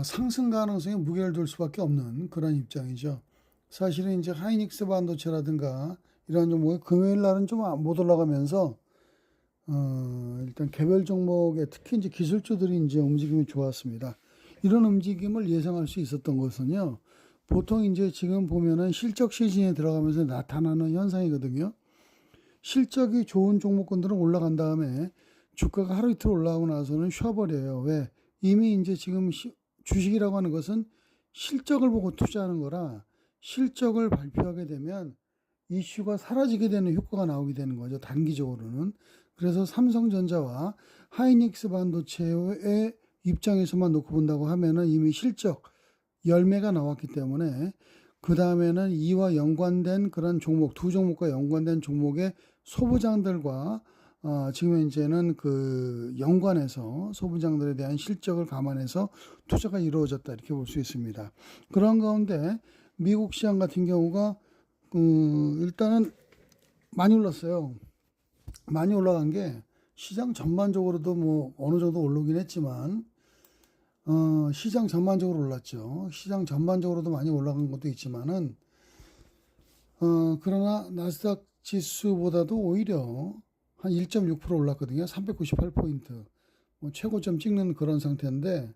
상승 가능성에 무게를 둘 수밖에 없는 그런 입장이죠. 사실은 이제 하이닉스 반도체라든가 이런 종목이 금요일 날은 좀 못 올라가면서 일단 개별 종목에 특히 이제 기술주들이 이제 움직임이 좋았습니다. 이런 움직임을 예상할 수 있었던 것은요. 보통 이제 지금 보면은 실적 시즌에 들어가면서 나타나는 현상이거든요. 실적이 좋은 종목군들은 올라간 다음에 주가가 하루 이틀 올라가고 나서는 쉬어버려요. 왜? 이미 이제 지금 주식이라고 하는 것은 실적을 보고 투자하는 거라 실적을 발표하게 되면 이슈가 사라지게 되는 효과가 나오게 되는 거죠. 단기적으로는. 그래서 삼성전자와 하이닉스 반도체의 입장에서만 놓고 본다고 하면은 이미 실적 열매가 나왔기 때문에 그 다음에는 이와 연관된 그런 종목, 두 종목과 연관된 종목의 소부장들과 지금 현재는 그 연관해서 소부장들에 대한 실적을 감안해서 투자가 이루어졌다 이렇게 볼 수 있습니다. 그런 가운데 미국 시장 같은 경우가 일단은 많이 올랐어요. 많이 올라간 게 시장 전반적으로도 뭐 어느 정도 오르긴 했지만 시장 전반적으로 올랐죠. 시장 전반적으로도 많이 올라간 것도 있지만은 그러나 나스닥 지수보다도 오히려 한 1.6% 올랐거든요. 398포인트. 뭐 최고점 찍는 그런 상태인데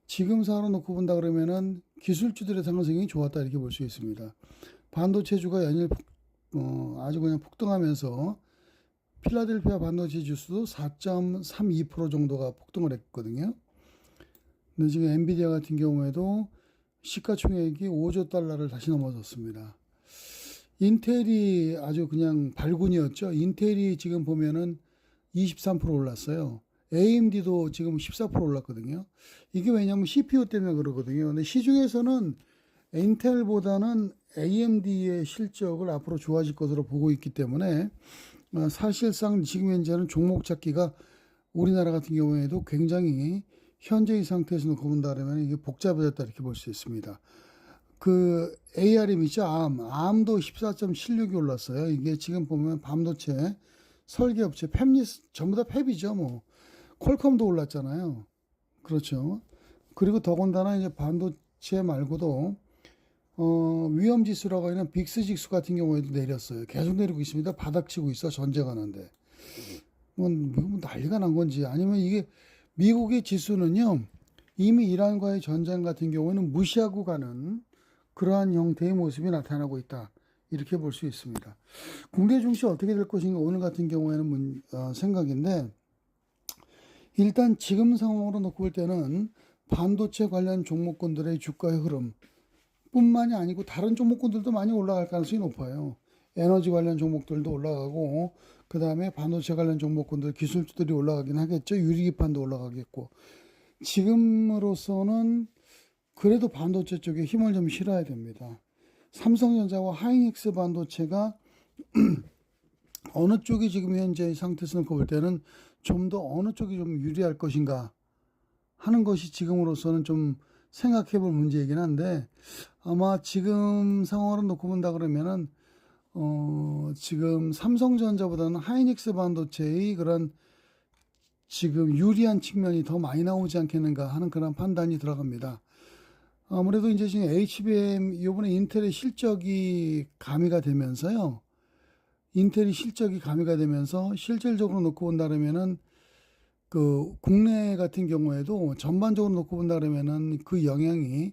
지금 상으로 놓고 본다 그러면은 기술주들의 상승이 좋았다 이렇게 볼 수 있습니다. 반도체주가 연일 아주 그냥 폭등하면서 필라델피아 반도체 지수도 4.32% 정도가 폭등을 했거든요. 근데 지금 엔비디아 같은 경우에도 시가총액이 5조 달러를 다시 넘어섰습니다. 인텔이 아주 그냥 발군이었죠. 인텔이 지금 보면은 23% 올랐어요. AMD도 지금 14% 올랐거든요. 이게 왜냐면 CPU 때문에 그러거든요. 근데 시중에서는 인텔보다는 AMD의 실적을 앞으로 좋아질 것으로 보고 있기 때문에 사실상 지금 현재는 종목 찾기가 우리나라 같은 경우에도 굉장히 현재의 상태에서 놓고 본다면 이게 복잡해졌다 이렇게 볼 수 있습니다. 그 ARM 있죠? ARM도 14.76이 올랐어요. 이게 지금 보면 반도체 설계업체 팹리스 전부 다 팹이죠. 뭐 퀄컴도 올랐잖아요. 그렇죠. 그리고 더군다나 이제 반도체 말고도 위험지수라고 하는 빅스직수 같은 경우에도 내렸어요. 계속 내리고 있습니다. 바닥치고 있어. 전제가 나는데. 뭐 난리가 난 건지 아니면 이게 미국의 지수는요. 이미 이란과의 전쟁 같은 경우에는 무시하고 가는 그러한 형태의 모습이 나타나고 있다. 이렇게 볼 수 있습니다. 국내 증시 어떻게 될 것인가 오늘 같은 경우에는 생각인데 일단 지금 상황으로 놓고 볼 때는 반도체 관련 종목군들의 주가의 흐름 뿐만이 아니고 다른 종목군들도 많이 올라갈 가능성이 높아요. 에너지 관련 종목들도 올라가고 그 다음에 반도체 관련 종목군들 기술주들이 올라가긴 하겠죠. 유리기판도 올라가겠고 지금으로서는 그래도 반도체 쪽에 힘을 좀 실어야 됩니다. 삼성전자와 하이닉스 반도체가 어느 쪽이 지금 현재 상태에서 놓고 볼 때는 좀 더 어느 쪽이 좀 유리할 것인가 하는 것이 지금으로서는 좀 생각해 볼 문제이긴 한데 아마 지금 상황으로 놓고 본다 그러면은 지금 삼성전자보다는 하이닉스 반도체의 그런 지금 유리한 측면이 더 많이 나오지 않겠는가 하는 그런 판단이 들어갑니다. 아무래도 이제 지금 HBM 이번에 인텔의 실적이 가미가 되면서요. 인텔이 실적이 가미가 되면서 실질적으로 놓고 본다면은 그 국내 같은 경우에도 전반적으로 놓고 본다면은 그 영향이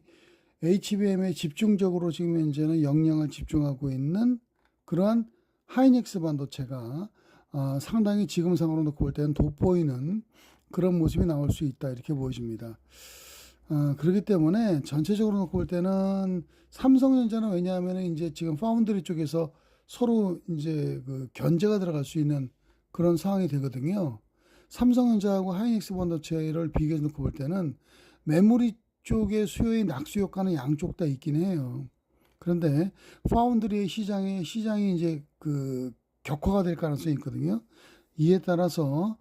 HBM에 집중적으로 지금 현재는 역량을 집중하고 있는 그러한 하이닉스 반도체가 상당히 지금 상황으로 놓고 볼 때는 돋보이는 그런 모습이 나올 수 있다 이렇게 보여집니다. 그렇기 때문에 전체적으로 놓고 볼 때는 삼성전자는 왜냐하면 이제 지금 파운드리 쪽에서 서로 이제 그 견제가 들어갈 수 있는 그런 상황이 되거든요. 삼성전자하고 하이닉스 반도체를 비교해서 놓고 볼 때는 메모리 쪽의 수요의 낙수 효과는 양쪽 다 있긴 해요. 그런데 파운드리의 시장이 이제 그 격화가 될 가능성이 있거든요. 이에 따라서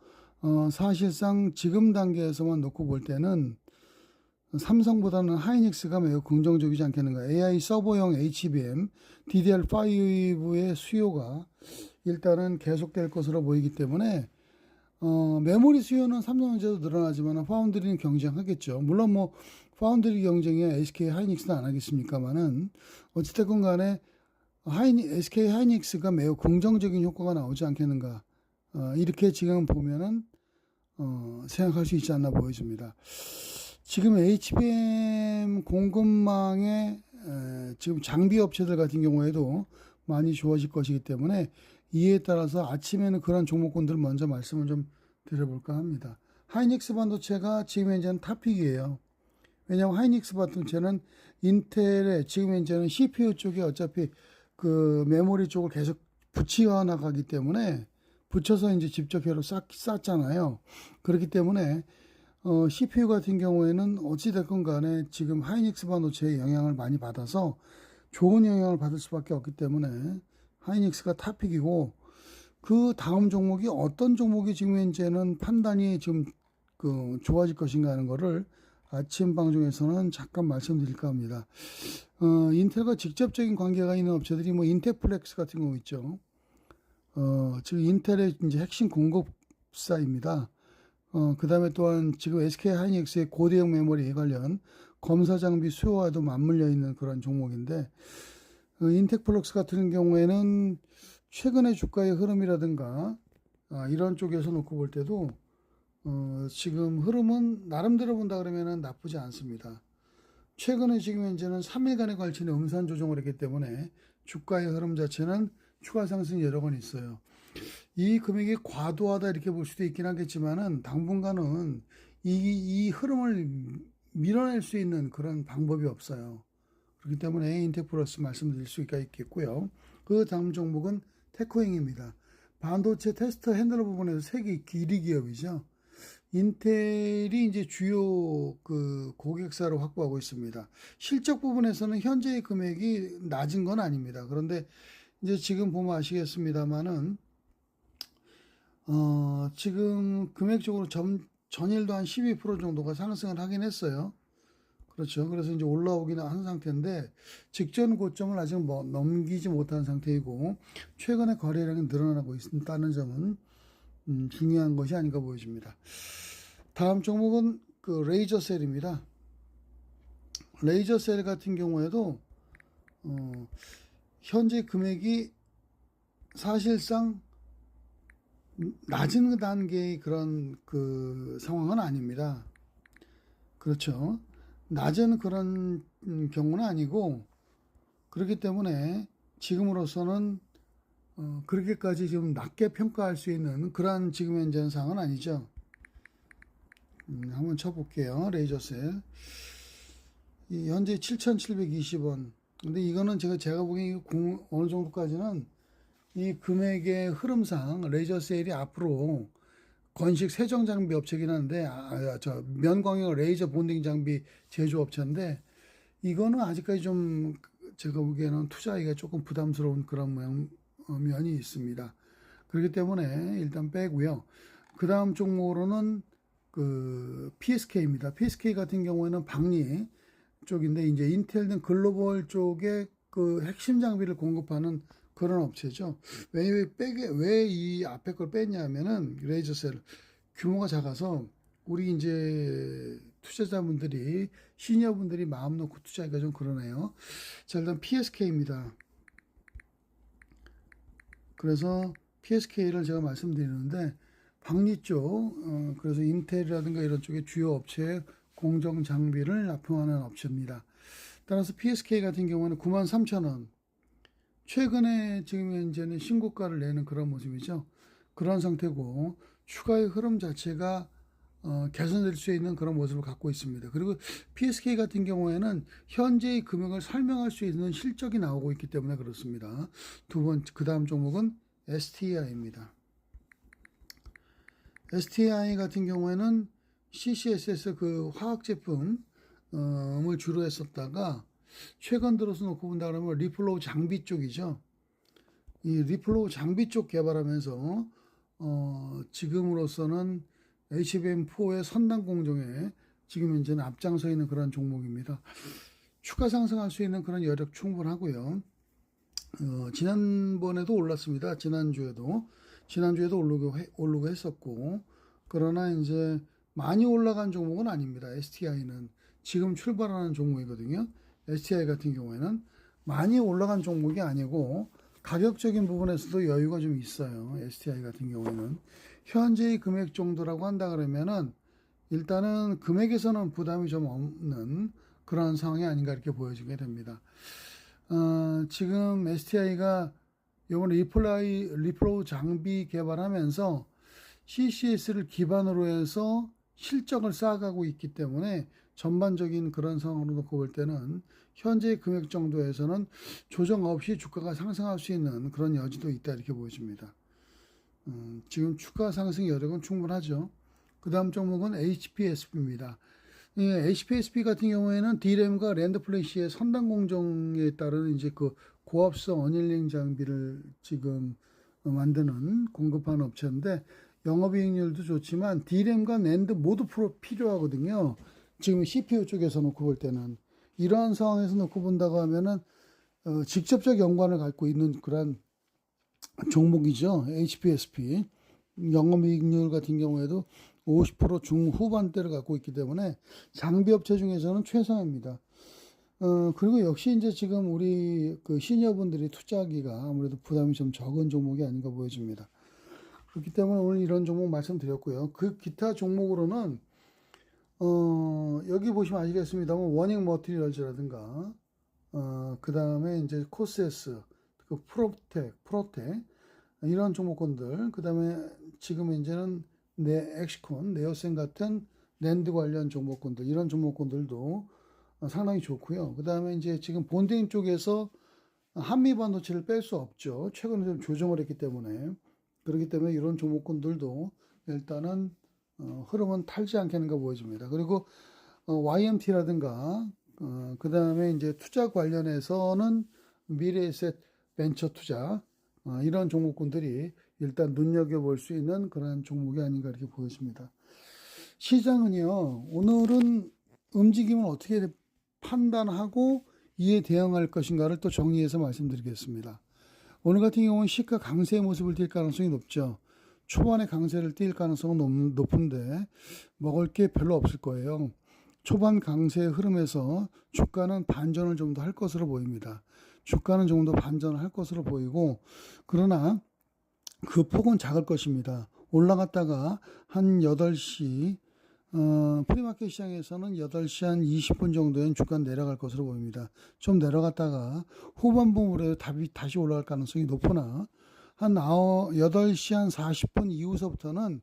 사실상 지금 단계에서만 놓고 볼 때는 삼성보다는 하이닉스가 매우 긍정적이지 않겠는가. AI 서버용 HBM, DDR5의 수요가 일단은 계속될 것으로 보이기 때문에 메모리 수요는 삼성전자도 늘어나지만 파운드리는 경쟁하겠죠. 물론 뭐 파운드리 경쟁에 SK 하이닉스는 안 하겠습니까만은 어찌됐건 간에 SK 하이닉스가 매우 긍정적인 효과가 나오지 않겠는가. 이렇게 지금 보면은 생각할 수 있지 않나 보여집니다. 지금 HBM 공급망의 지금 장비 업체들 같은 경우에도 많이 좋아질 것이기 때문에 이에 따라서 아침에는 그런 종목군들을 먼저 말씀을 좀 드려볼까 합니다. 하이닉스 반도체가 지금 현재는 탑픽이에요. 왜냐하면 하이닉스 반도체는 인텔의 지금 현재는 CPU 쪽에 어차피 그 메모리 쪽을 계속 붙여 나가기 때문에 붙여서 이제 직접 회로 쌌잖아요. 그렇기 때문에 CPU 같은 경우에는 어찌됐건 간에 지금 하이닉스 반도체의 영향을 많이 받아서 좋은 영향을 받을 수밖에 없기 때문에 하이닉스가 탑픽이고 그 다음 종목이 어떤 종목이 지금 현재는 판단이 지금 그 좋아질 것인가 하는 거를 아침 방송에서는 잠깐 말씀드릴까 합니다. 인텔과 직접적인 관계가 있는 업체들이 뭐 인텔플렉스 같은 경우 있죠. 지금 인텔의 이제 핵심 공급사입니다. 그 다음에 또한 지금 SK 하이닉스의 고대형 메모리 관련 검사 장비 수요와도 맞물려 있는 그런 종목인데, 인텍플럭스 같은 경우에는 최근의 주가의 흐름이라든가, 이런 쪽에서 놓고 볼 때도, 지금 흐름은 나름대로 본다 그러면은 나쁘지 않습니다. 최근에 지금 현재는 3일간에 걸치는 음산 조정을 했기 때문에 주가의 흐름 자체는 추가 상승이 여러 번 있어요. 이 금액이 과도하다 이렇게 볼 수도 있긴 하겠지만은 당분간은 이 흐름을 밀어낼 수 있는 그런 방법이 없어요. 그렇기 때문에 인텍플러스 말씀드릴 수가 있겠고요. 그 다음 종목은 테코잉입니다. 반도체 테스터 핸들러 부분에서 세계 1위 기업이죠. 인텔이 이제 주요 그 고객사로 확보하고 있습니다. 실적 부분에서는 현재의 금액이 낮은 건 아닙니다. 그런데 이제 지금 보면 아시겠습니다만은 지금 금액적으로 전일도 한 12% 정도가 상승을 하긴 했어요. 그렇죠. 그래서 이제 올라오기는 한 상태인데 직전 고점을 아직 뭐 넘기지 못한 상태이고 최근에 거래량이 늘어나고 있다는 점은 중요한 것이 아닌가 보여집니다. 다음 종목은 그 레이저셀입니다. 레이저셀 같은 경우에도 현재 금액이 사실상 낮은 단계의 그런 그 상황은 아닙니다. 그렇죠. 낮은 그런 경우는 아니고 그렇기 때문에 지금으로서는 그렇게까지 좀 낮게 평가할 수 있는 그런 지금 현재 상황은 아니죠. 한번 쳐볼게요. 레이저셀. 현재 7,720원. 근데 이거는 제가 보기엔 어느 정도까지는 이 금액의 흐름상 레이저셀이 앞으로 건식 세정 장비 업체긴 한데, 면광형 레이저 본딩 장비 제조업체인데, 이거는 아직까지 좀 제가 보기에는 투자하기가 조금 부담스러운 그런 면이 있습니다. 그렇기 때문에 일단 빼고요. 그 다음 종목으로는 그 PSK입니다. PSK 같은 경우에는 박리 쪽인데, 이제 인텔 등 글로벌 쪽에 그 핵심 장비를 공급하는 그런 업체죠. 왜 이 앞에 걸 뺐냐면은 레이저셀 규모가 작아서 우리 이제 투자자분들이 시니어분들이 마음 놓고 투자하기가 좀 그러네요. 자, 일단 PSK입니다. 그래서 PSK를 제가 말씀드리는데 박리 쪽, 그래서 인텔이라든가 이런 쪽의 주요 업체의 공정 장비를 납품하는 업체입니다. 따라서 PSK 같은 경우는 93,000원. 최근에 지금 현재는 신고가를 내는 그런 모습이죠. 그런 상태고 추가의 흐름 자체가 개선될 수 있는 그런 모습을 갖고 있습니다. 그리고 PSK 같은 경우에는 현재의 금액을 설명할 수 있는 실적이 나오고 있기 때문에 그렇습니다. 그 다음 종목은 STI입니다. STI 같은 경우에는 CCSS 그 화학 제품을 주로 했었다가 최근 들어서 놓고 본다 그러면 리플로우 장비 쪽이죠. 이 리플로우 장비 쪽 개발하면서 지금으로서는 HBM4의 선단 공정에 지금 현재는 앞장서 있는 그런 종목입니다. 추가 상승할 수 있는 그런 여력 충분하고요. 지난번에도 올랐습니다. 지난주에도 오르고 했었고 그러나 이제 많이 올라간 종목은 아닙니다. STI는 지금 출발하는 종목이거든요. STI 같은 경우에는 많이 올라간 종목이 아니고 가격적인 부분에서도 여유가 좀 있어요. STI 같은 경우에는 현재의 금액 정도라고 한다 그러면은 일단은 금액에서는 부담이 좀 없는 그런 상황이 아닌가 이렇게 보여지게 됩니다. 지금 STI가 이번 리플로우 장비 개발하면서 CCS를 기반으로 해서 실적을 쌓아가고 있기 때문에 전반적인 그런 상황으로 놓고 볼 때는 현재 금액 정도에서는 조정 없이 주가가 상승할 수 있는 그런 여지도 있다 이렇게 보여집니다. 지금 주가 상승 여력은 충분하죠. 그 다음 종목은 HPSP입니다. HPSP 같은 경우에는 D램과 랜드 플래시의 선단 공정에 따른 이제 그 고압성 어닐링 장비를 지금 만드는 공급하는 업체인데 영업이익률도 좋지만 D램과 랜드 모두 필요하거든요. 지금 CPU 쪽에서 놓고 볼 때는 이러한 상황에서 놓고 본다고 하면은 직접적 연관을 갖고 있는 그런 종목이죠. HPSP 영업이익률 같은 경우에도 50% 중후반대를 갖고 있기 때문에 장비업체 중에서는 최상입니다. 그리고 역시 이제 지금 우리 그 시니어분들이 투자하기가 아무래도 부담이 좀 적은 종목이 아닌가 보여집니다. 그렇기 때문에 오늘 이런 종목 말씀드렸고요. 그 기타 종목으로는 여기 보시면 아시겠습니다만 워닝 머티리얼즈라든가 그 다음에 이제 코스에스, 그 프로텍 이런 종목군들, 그 다음에 지금 이제는 엑시콘, 네오센 같은 랜드 관련 종목군들, 이런 종목군들도 상당히 좋고요. 그 다음에 이제 지금 본딩 쪽에서 한미 반도체를 뺄 수 없죠. 최근에 좀 조정을 했기 때문에. 그렇기 때문에 이런 종목군들도 일단은 흐름은 탈지 않겠는가 보여집니다. 그리고 YMT라든가 그 다음에 이제 투자 관련해서는 미래에셋 벤처 투자 이런 종목군들이 일단 눈여겨볼 수 있는 그런 종목이 아닌가 이렇게 보여집니다. 시장은요, 오늘은 움직임을 어떻게 판단하고 이에 대응할 것인가를 또 정리해서 말씀드리겠습니다. 오늘 같은 경우는 시가 강세의 모습을 띌 가능성이 높죠. 초반에 강세를 띌 가능성은 높은데 먹을 게 별로 없을 거예요. 초반 강세의 흐름에서 주가는 반전을 좀 더 할 것으로 보입니다. 주가는 조금 더 반전을 할 것으로 보이고, 그러나 그 폭은 작을 것입니다. 올라갔다가 한 8시 프리마켓 시장에서는 8시 한 20분 정도엔 주가는 내려갈 것으로 보입니다. 좀 내려갔다가 후반부 무렵에 다시 올라갈 가능성이 높으나 한 8시 한 40분 이후서부터는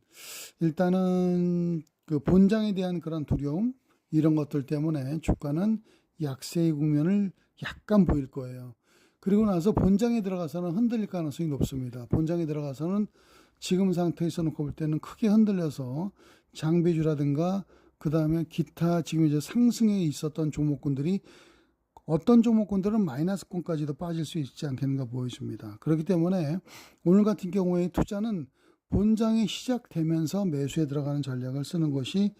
일단은 그 본장에 대한 그런 두려움 이런 것들 때문에 주가는 약세의 국면을 약간 보일 거예요. 그리고 나서 본장에 들어가서는 흔들릴 가능성이 높습니다. 본장에 들어가서는 지금 상태에서 놓고 볼 때는 크게 흔들려서 장비주라든가 그 다음에 기타 지금 이제 상승에 있었던 종목군들이 어떤 종목군들은 마이너스권까지도 빠질 수 있지 않겠는가 보여집니다. 그렇기 때문에 오늘 같은 경우에 투자는 본장이 시작되면서 매수에 들어가는 전략을 쓰는 것이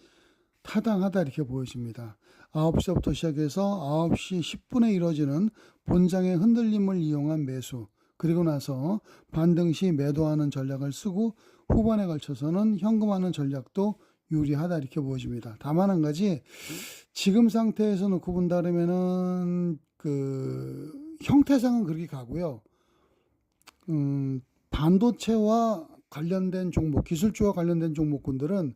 타당하다 이렇게 보여집니다. 9시부터 시작해서 9시 10분에 이루어지는 본장의 흔들림을 이용한 매수, 그리고 나서 반등 시 매도하는 전략을 쓰고 후반에 걸쳐서는 현금하는 전략도 유리하다 이렇게 보여집니다. 다만 한 가지 지금 상태에서 놓고 본다 그러면은 그 형태상은 그렇게 가고요. 반도체와 관련된 종목, 기술주와 관련된 종목군들은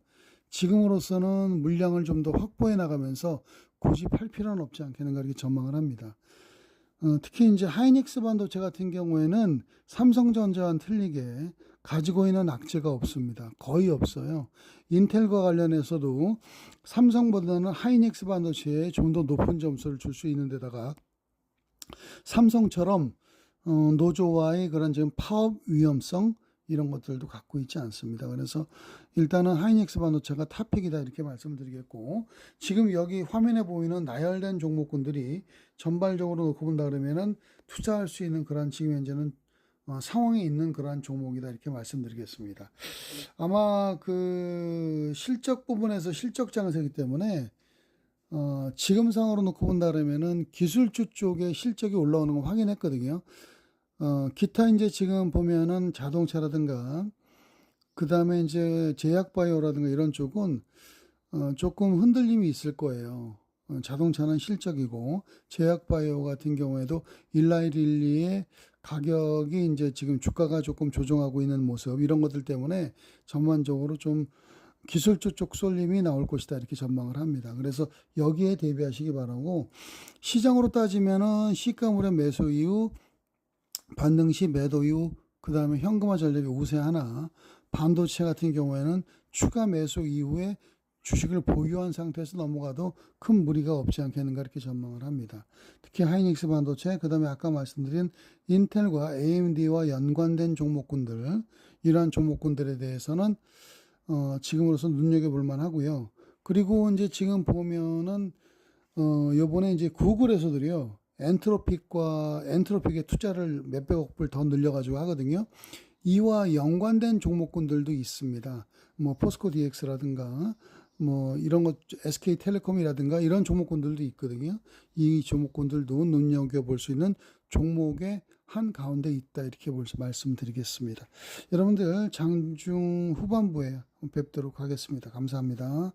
지금으로서는 물량을 좀 더 확보해 나가면서 굳이 팔 필요는 없지 않겠는가 이렇게 전망을 합니다. 특히 이제 하이닉스 반도체 같은 경우에는 삼성전자와는 틀리게 가지고 있는 악재가 없습니다. 거의 없어요. 인텔과 관련해서도 삼성보다는 하이닉스 반도체에 좀 더 높은 점수를 줄 수 있는 데다가 삼성처럼 노조와의 그런 지금 파업 위험성 이런 것들도 갖고 있지 않습니다. 그래서 일단은 하이닉스 반도체가 탑픽이다 이렇게 말씀드리겠고, 지금 여기 화면에 보이는 나열된 종목군들이 전발적으로 놓고 본다 그러면은 투자할 수 있는 그런 지금 현재는 상황에 있는 그러한 종목이다 이렇게 말씀드리겠습니다. 아마 그 실적 부분에서 실적 장세이기 때문에 지금 상황으로 놓고 본다 그러면은 기술주 쪽에 실적이 올라오는 거 확인했거든요. 기타 이제 지금 보면은 자동차라든가 그 다음에 이제 제약바이오라든가 이런 쪽은 조금 흔들림이 있을 거예요. 자동차는 실적이고 제약바이오 같은 경우에도 일라이릴리의 가격이 이제 지금 주가가 조금 조정하고 있는 모습 이런 것들 때문에 전반적으로 좀 기술주 쪽 쏠림이 나올 것이다 이렇게 전망을 합니다. 그래서 여기에 대비하시기 바라고 시장으로 따지면은 시가물의 매수 이후 반등 시 매도 이후 그 다음에 현금화 전략의 우세 하나 반도체 같은 경우에는 추가 매수 이후에 주식을 보유한 상태에서 넘어가도 큰 무리가 없지 않겠는가 이렇게 전망을 합니다. 특히 하이닉스 반도체, 그 다음에 아까 말씀드린 인텔과 AMD와 연관된 종목군들, 이러한 종목군들에 대해서는 지금으로서 눈여겨볼 만하고요. 그리고 이제 지금 보면은 요번에 이제 구글에서도요, 엔트로픽의 투자를 몇백억 불 더 늘려가지고 하거든요. 이와 연관된 종목군들도 있습니다. 뭐 포스코 DX라든가 뭐 이런 것 SK텔레콤이라든가 이런 종목군들도 있거든요. 이 종목군들도 눈여겨볼 수 있는 종목의 한 가운데 있다 이렇게 말씀드리겠습니다. 여러분들 장중 후반부에 뵙도록 하겠습니다. 감사합니다.